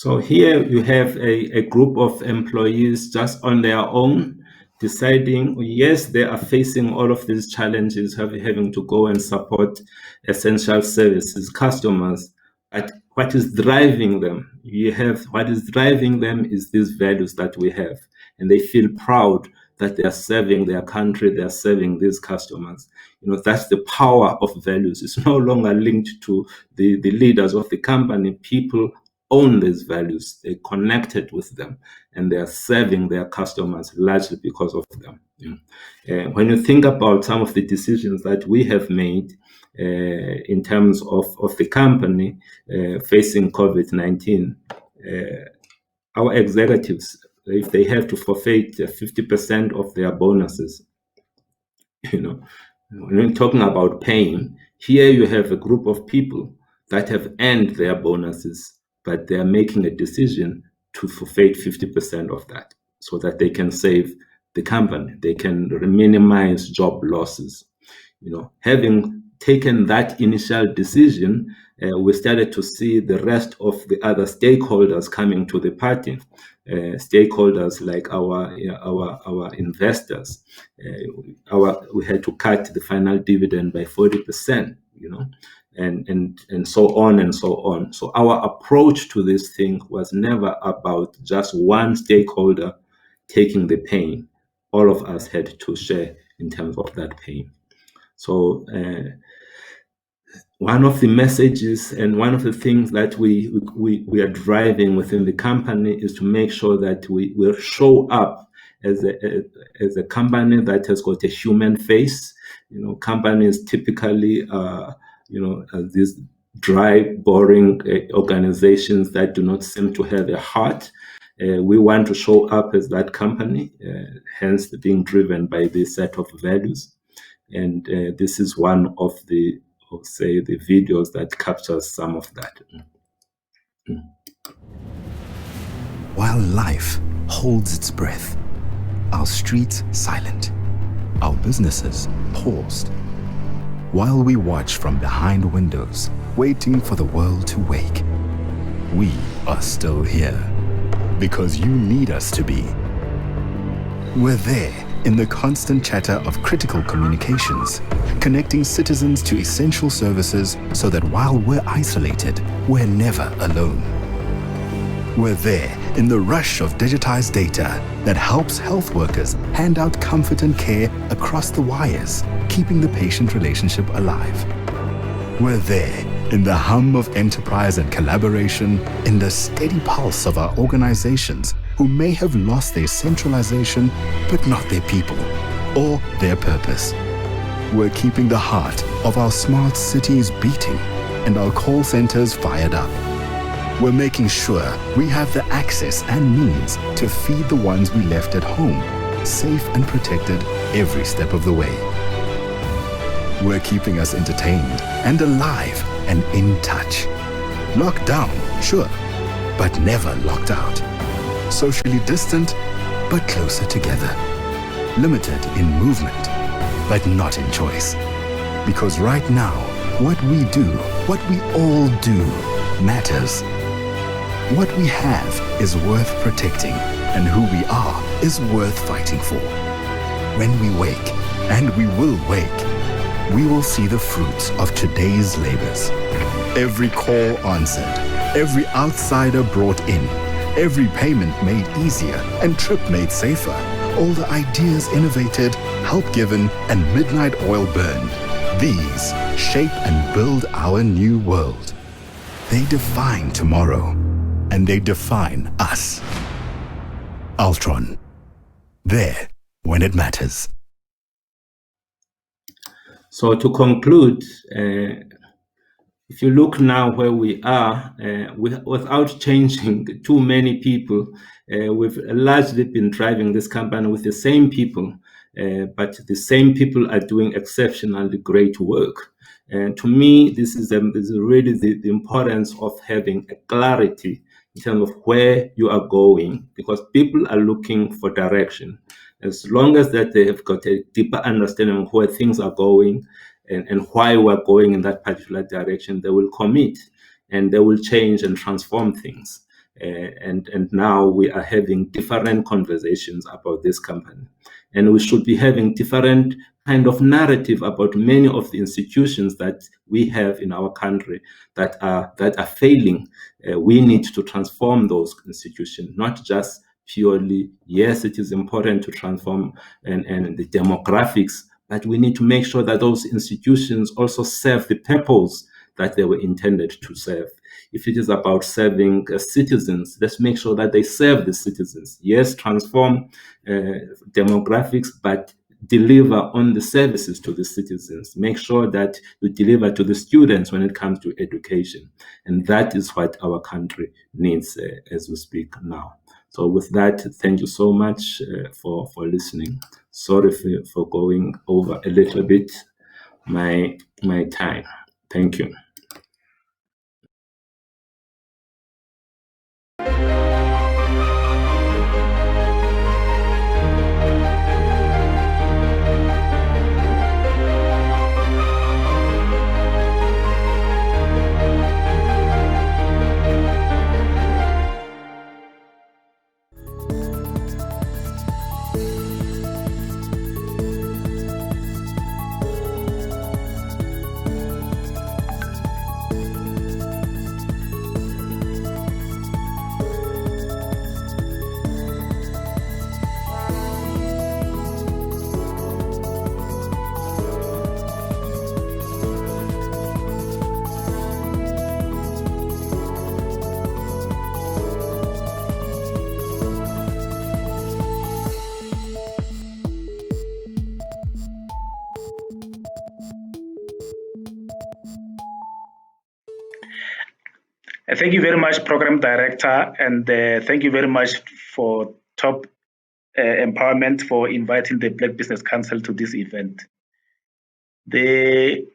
So here you have a group of employees just on their own deciding, yes, they are facing all of these challenges, having to go and support essential services, customers, but what is driving them? What is driving them is these values that we have, and they feel proud that they are serving their country, they are serving these customers. That's the power of values. It's no longer linked to the leaders of the company. People own these values, they connected with them, and they are serving their customers largely because of them. When you think about some of the decisions that we have made in terms of the company facing COVID-19, our executives, if they have to forfeit 50% of their bonuses, when you're talking about paying, here you have a group of people that have earned their bonuses, but they are making a decision to forfeit 50% of that so that they can save the company, they can minimize job losses. Having taken that initial decision, we started to see the rest of the other stakeholders coming to the party. Stakeholders like our investors. We had to cut the final dividend by 40%. And so on and so on. So our approach to this thing was never about just one stakeholder taking the pain. All of us had to share in terms of that pain. So one of the messages and one of the things that we are driving within the company is to make sure that we will show up as a company that has got a human face. Companies typically these dry, boring organizations that do not seem to have a heart. We want to show up as that company, hence being driven by this set of values. And this is one of the videos that captures some of that. While life holds its breath, our streets silent, our businesses paused, while we watch from behind windows, waiting for the world to wake, we are still here because you need us to be. We're there in the constant chatter of critical communications, connecting citizens to essential services so that while we're isolated, we're never alone. We're there in the rush of digitized data that helps health workers hand out comfort and care across the wires, keeping the patient relationship alive. We're there in the hum of enterprise and collaboration, in the steady pulse of our organizations who may have lost their centralization, but not their people or their purpose. We're keeping the heart of our smart cities beating and our call centers fired up. We're making sure we have the access and means to feed the ones we left at home, safe and protected every step of the way. We're keeping us entertained and alive and in touch. Locked down, sure, but never locked out. Socially distant, but closer together. Limited in movement, but not in choice. Because right now, what we do, what we all do, matters. What we have is worth protecting, and who we are is worth fighting for. When we wake, and we will wake, we will see the fruits of today's labors. Every call answered, every outsider brought in, every payment made easier and trip made safer, all the ideas innovated, help given, and midnight oil burned. These shape and build our new world. They define tomorrow, and they define us. Altron. There when it matters. So to conclude, if you look now where we are, without changing too many people, we've largely been driving this company with the same people, but the same people are doing exceptionally great work. And to me, this is really the importance of having a clarity in terms of where you are going, because people are looking for direction. As long as that they have got a deeper understanding of where things are going and why we're going in that particular direction, they will commit and they will change and transform things. and now we are having different conversations about this company, and we should be having different kind of narrative about many of the institutions that we have in our country that are failing. We need to transform those institutions, not just purely, yes, it is important to transform and the demographics, but we need to make sure that those institutions also serve the purpose that they were intended to serve. If it is about serving citizens, let's make sure that they serve the citizens. Yes, transform demographics, but deliver on the services to the citizens. Make sure that you deliver to the students when it comes to education. And that is what our country needs as we speak now. So with that, thank you so much for listening. Sorry for going over a little bit my time. Thank you. Thank you very much, Program Director, and thank you very much for Top Empowerment for inviting the Black Business Council to this event. The